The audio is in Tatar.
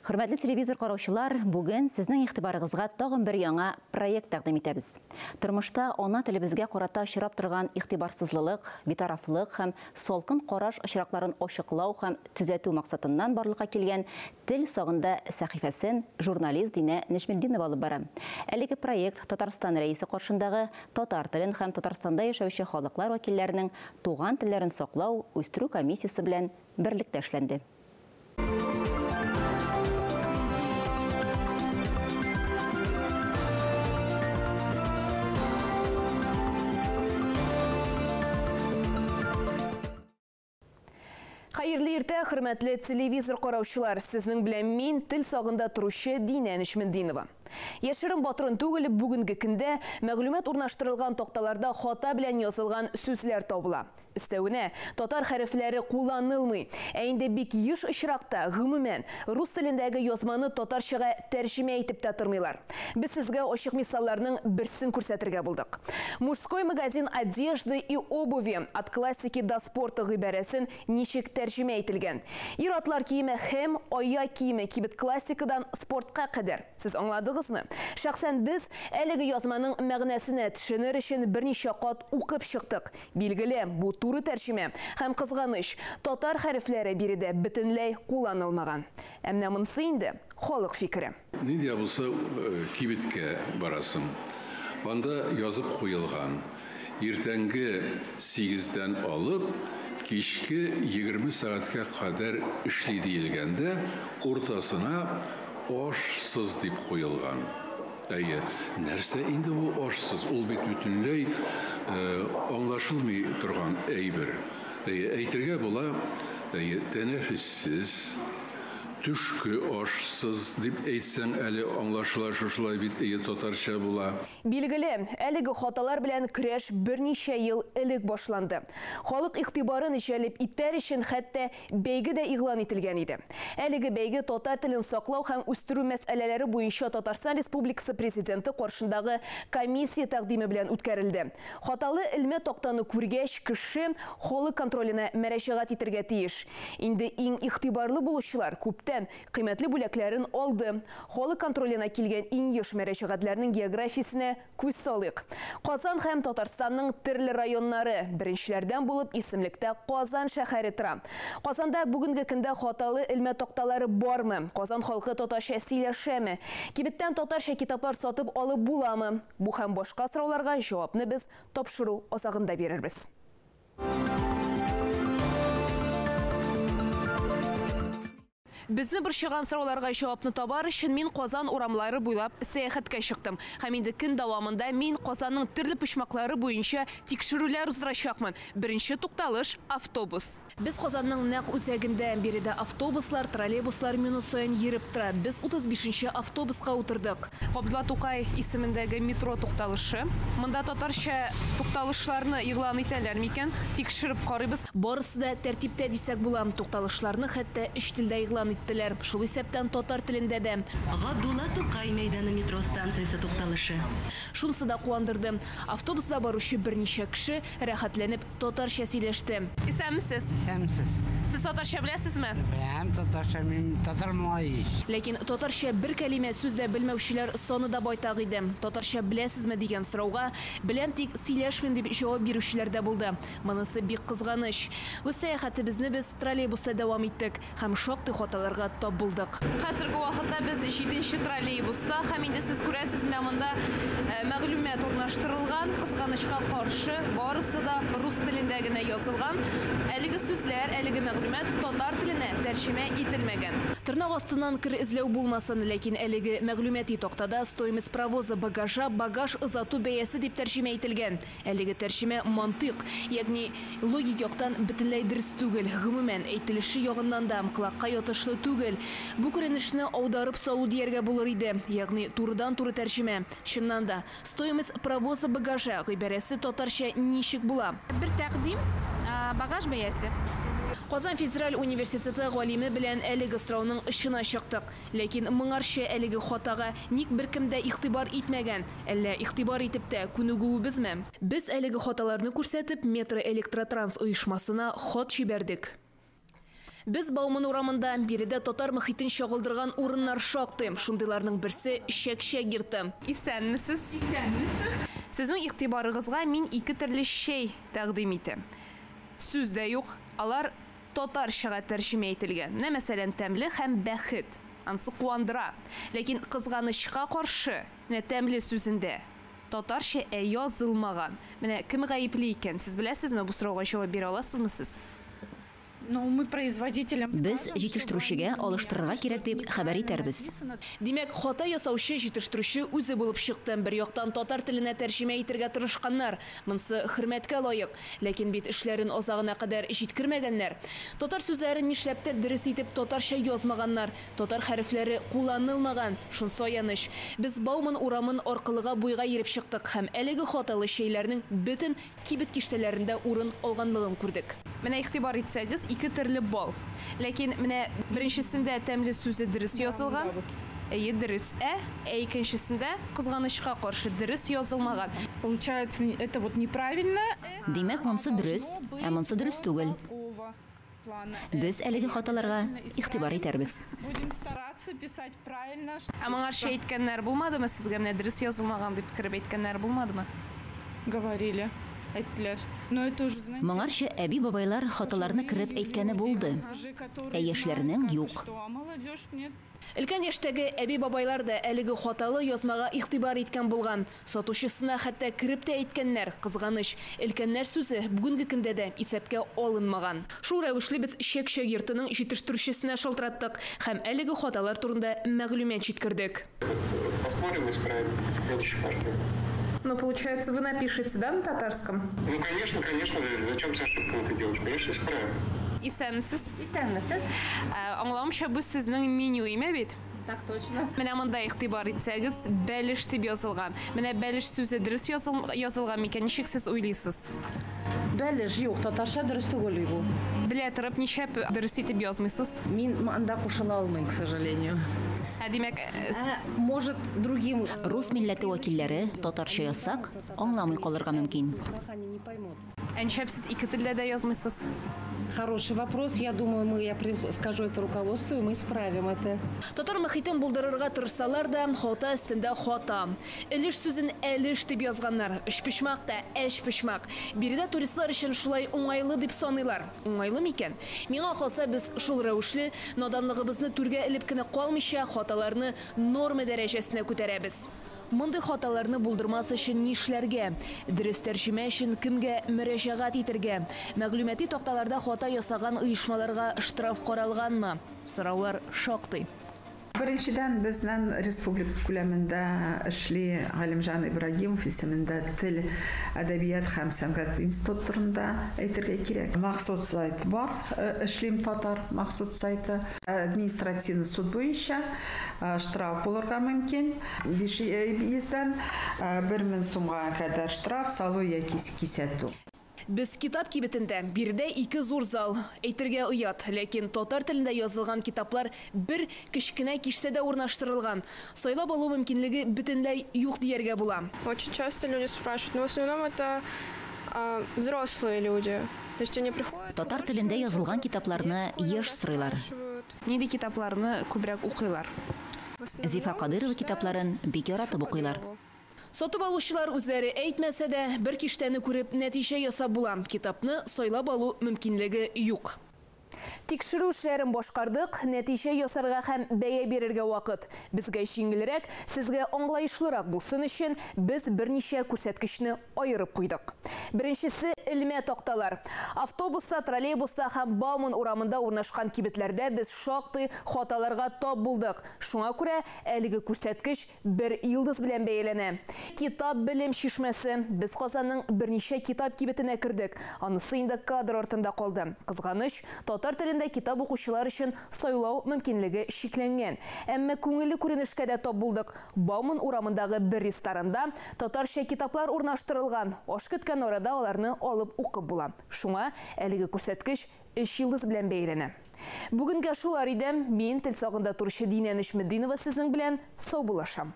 Хөрмәтле телевизор караучылар, бүген сезнең игътибарыгызга тагын бер яңа проект тәкъдим итәбез. Тормышта ана телебезгә карата очрап торган игътибарсызлык, битарафлык һәм салкын караш очракларын ачыклау һәм төзәтү максатыннан барлыкка килгән Тел сагында сәхифәсен журналист Динә Нәҗметдинова алып бара. Әлеге проект Татарстан рәисе каршындагы татар телен һәм Татарстанда яшәүче халыклар вәкилләренең туган телләрен саклау, үстерү комиссиясе белән берлектә эшләнде. Хайырлы иртә, хөрмәтле телевизор караучылар, сезнең белән мин Тел сагында торучы Динә Нәҗметдинова. Яшерен батырын түгел, бүгенге көндә мәгълүмат урнаштырылган токталарда хата белән язылган сүзләр табыла. Өстәвенә, татар хәрефләре кулланылмый. Ә инде бик еш очракта гомумән рус телендәге язманы татарчага тәрҗемә итеп тә тормыйлар. Без сезгә ачык мисалларның берсен күрсәтергә булдык. Мужской магазин одежды и обуви от классики до спорта гыйбарәсен ничек тәрҗемә ителгән. Ир-атлар киеме һәм аяк киеме кибет классикадан спортка кадәр. Сез аңладыгызмы? Шәхсән без әлеге язманың мәгънәсенә төшенер өчен берничә кат укып чыктык. Билгеле, бу туры тәрҗемә һәм кызганыч, татар хәрефләре биредә бөтенләй кулланылмаган. Әмма монысы инде халык фикере. Нидә булса кибеткә барасың. Анда язып куелган. Иртәнге 8-дән алып, кичке 20 сәгатькә кадәр эшли диелгәндә, уртасына ашсыз дип куелган. Әйе, нәрсә инде бу ашсыз? Ул бит бөтенләй аңлашылмый торган әйбер. Әйтергә була, тәнәфессез, төшке ашсыз дип әйтсәң, әле аңлашыла шушылай бит татарча була. Билгеле, әлеге хаталар белән көрәш берничә ел элек башланды. Халык игътибарын җәлеп итәр өчен хәтта бәйге дә игълан ителгән иде. Әлеге бәйге татар телен саклау һәм үстерү мәсьәләләре буенча Татарстан Республикасы президенты каршындагы комиссия тәкъдиме белән үткәрелде. Хаталы илме токтаны күргәч, кеше халык контролена мөрәҗәгать итәргә тиеш. Инде иң игътибарлы булучылар күптән кыйммәтле бүләкләрен алды. Халык контролена килгән иң еш мөрәҗәгатләрнең географиясенә күз салыйк. Казан һәм Татарстанның төрле районнары беренчеләрдән булып исемлектә Казан шәһәре тора. Казанда бүгенге көндә хаталы илме токталары бармы? Казан халкы татарча сөйләшәме? Кибеттән татарча китаплар сатып алып буламы? Бу һәм башка сорауларга җавапны без тапшыру азагында бирербез. Безне борчыган сорауларга җавапны табар өчен мин Казан урамлары буйлап сәяхәткә чыктым. Һәм инде көн дәвамында мин Казанның төрле почмаклары буенча тикшерүләр уздырачакмын. Беренче тукталыш – автобус. Без Казанның нәкъ үзәгендә биредә автобуслар, троллейбуслар минут саен йөреп тора. Без 35-нче автобуска утырдык. Габдулла Тукай исемендәге метро тукталышы. Монда татарча тукталышларны игълан итәләр микән? Тикшереп карыйбыз. Барысы да тәртиптә дисәк була. Тукталышларны хәтта иш телдә игълан иттеләр. Шул исәптән татар телендә дә. Габдулла Тукай мәйданы метро станциясе тукталышы. Шунысы да куандырды. Автобуста баручы берничә кеше рәхәтләнеп татарча сөйләште. Исәнмесез? Исәнмесез. Сез татарча беләсезме? Беләм, татарча, мин татар малай. Ләкин татарча бер кәлимә сүз дә белмәүчеләр саны да байтак иде. Татарча беләсезме дигән сорауга беләм, тик сөйләшмим дип җавап бирүчеләр дә булды. Монысы бик кызганыч. Үз сәяхәтебезне без троллейбуста дәвам иттек һәм шактый хаталарга тап булдык. Хәзерге вакытта без 7-нче троллейбуста һәм инде сез күрәсез, монда мәгълүмат урнаштырылган, кызганычка каршы барысы да рус телендә генә язылган. Әлеге сүзләр, әлеге мәгълүмат татар теленә тәрҗемә ителмәгән. Тырнак астыннан кер эзләү булмасын, ләкин әлеге мәгълүмати токтада стоимость провоза багажа багаж озату бәясе дип тәрҗемә ителгән. Әлеге тәрҗемә мантык, ягъни логик яктан бөтенләй дөрес түгел. Гомумән әйтелеше ягыннан да кулакка ятышлы түгел. Бу күренешне аударып салу дияргә булыр иде, ягъни турыдан-туры тәрҗемә. Чыннан да стоимость провоза багажа гыйбарәсе татарча ничек була? Бер тәкъдим багаж бәясе. Казан федераль университеты галиме белән әлеге сорауның ышына чыктык. Ләкин моңарча әлеге хатага ник беркем дә игътибар итмәгән, әллә игътибар итеп тә күнегүебезме? Без әлеге хаталарны күрсәтеп Метро Электротранс оешмасына хат җибәрдек. Біз Бауман урамында биредә татар мөхитен чагылдырган урыннар шактый. Шундыйларның берсе Шәк-Шәк йорты. Исәнмесез? Исәнмесез. Сезнең игътибарыгызга мин ике төрле шәй тәкъдим итәм. Сүз дә юк, алар татарчага тәрҗемә ителгән. Менә мәсәлән тәмле һәм бәхет. Ансы куандыра. Ләкин кызганычка каршы, менә тәмле сүзендә татарча язылмаган. Менә кем гаепле икән? Сез беләсезме, бу сорауга җавап бирә аласызмы сез? Без җитештерүчегә алыштырырга кирәк дип хәбәр итәрбез. Димәк, хата ясаучы җитештерүче үзе булып чыкты. Бер яктан татар теленә тәрҗемә итәргә тырышканнар. Монсы хөрмәткә лаек. Ләкин бит эшләрен азагына кадәр җиткермәгәннәр. Татар сүзләрен нишләптер дөрес итеп татарча язмаганнар. Татар хәрефләре кулланылмаган. Шунсы аяныч. Без Бауман урамын аркылыга буйга йөреп чыктык һәм әлеге хаталы шәйләрнең бөтен кибет киштәләрендә урын алганлыгын күрдек. Менә игътибар итсәгез, ике төрле бал. Ләкин менә беренчесендә тәмле сүзе дөрес язылган. Дөрес, икенчесендә кызганычка каршы дөрес язылмаган. Получается, это вот неправильно. Димәк, монсы дөрес, ә монсы дөрес түгел. Без әлеге хаталарга игътибар итәрбез. Будем стараться писать правильно. Моңарча әйткәннәр булмадымы сезгә? Менә дөрес язылмаган дип киреп әйткәннәр булмадымы? Говорили. Но это уже, знаете, Моңарча әби бабайлар хаталарны киреп әйткәне булды. Ә яшьләрнең юк. Өлкән яшьтәге әби бабайлар да әлеге хаталы язмага игътибар иткән булган. Сатучысына хәтта киреп тә әйткәннәр. Кызганыч, өлкәннәр сүзе бүгенге көндә дә исәпкә алынмаган. Шул рәвешле без Шәк-Шәк йортының җитештерүчесенә шалтыраттык һәм әлеге хаталар турында мәгълүмат җиткердек. Посмотрим, исправим следующую партию. Но получается, вы напишете, да, на татарском? Ну, конечно. Зачем с ошибками это делать? Конечно, исправим. Исәнмесез? Исәнмесез? Аңлавымча, бу сезнең меню име бит? Так точно. Менә монда игътибар итсәгез, бәлеш дип язылган. Менә бәлеш сүзе дөрес язылган микән? Ничек сез уйлыйсыз? Бәлеш юк, татарча дөрес түгел бу. Белә торып, ничә дөрес итеп язмыйсыз? Мин анда кушыла алмыйм, к сожалению. Димәк, Может, другим Рус милләте вәкилләре татарча язсак, аңламый калырга мөмкин. Ничек сез ике телдә дә язмыйсыз? Хороший вопрос. Я думаю, я скажу это руководству, и мы исправим это. Татар мөхитен булдырырга тырышсалар да, хата өстендә хата. Элеш сүзен әлеш дип язганнар. Эш пишмак та эш пишмак. Биредә туристлар өчен шулай уңайлы дип саныйлар. Уңайлы микән? Миңа калса, без шул рәвешле наданлыгыбызны түргә элеп кенә калмыйча хаталарны норма дәрәҗәсенә күтәрәбез. Мондый хаталарны булдырмас өчен нишләргә? Дөрес тәрҗемә өчен кемгә мөрәҗәгать итәргә? Мәгълүмати такталарда хата ясаган оешмаларга штраф каралганмы? Сораулар шактый. Беренчедән, безнең республика күләмендә эшли Галимҗан Ибрагимов исемендә тел, әдәбият һәм сәнгать институтында әйтергә кирәк. Махсус сайт бар, эшлим татар махсус сайты. Административный суд буенча штраф булырга мөмкин. 500-дән 1000 сумга кадәр штраф салу яки кисәтү. Без китап кибетендә биредә ике зур зал. Әйтергә уят, ләкин татар телендә язылган китаплар бер кечкенә киштәдә урнаштырылган. Сайлап алу мөмкинлеге бөтенләй юк дияргә була. Очень часто люди спрашивают, но в основном это взрослые люди. То есть они приходят... Татар телендә язылган китапларны еш сырыйлар. Нинди китапларны күбрәк укыйлар? Зифа Кадырова китапларын бик яратып укыйлар. Сатып алучылар үзләре әйтмәсә дә, бер киштәне күреп нәтиҗә ясап була. Китапны сайлап алу мөмкинлеге юк. Тикшерү эшләрен башкардык, нәтиҗә ясарга һәм бәя бирергә вакыт. Безгә җиңелрәк, сезгә аңлаешлырак булсын өчен без берничә күрсәткечне аерып куйдык. Беренчесе элмә такталар. Автобуста, троллейбуста һәм Бауман урамында урнашкан кибетләрдә без шактый хаталарга тап булдык. Шуңа күрә әлеге күрсәткеч 1 йылдыз белән бәяләнә. Китап белем шишмәсе. Без Казанның берничә китап кибетенә кирдек. Анысы инде кадр артында калды. Кызганыч, татар телендә китап укучылар өчен сайлау мөмкинлеге шикләнгән. Әмма күңелле күренешкә дә тап булдык. Бауман урамындагы бер ресторанда татарча китаплар урнаштырылган. Аш көткән арада аларны алып укып була. Шуңа әлеге күрсәткеч 3 йылдыз белән бәяләнә. Бүгенгә шулар иде. Мин тел сагында торучы Динә Нишметдинова сезнең белән сау булашам.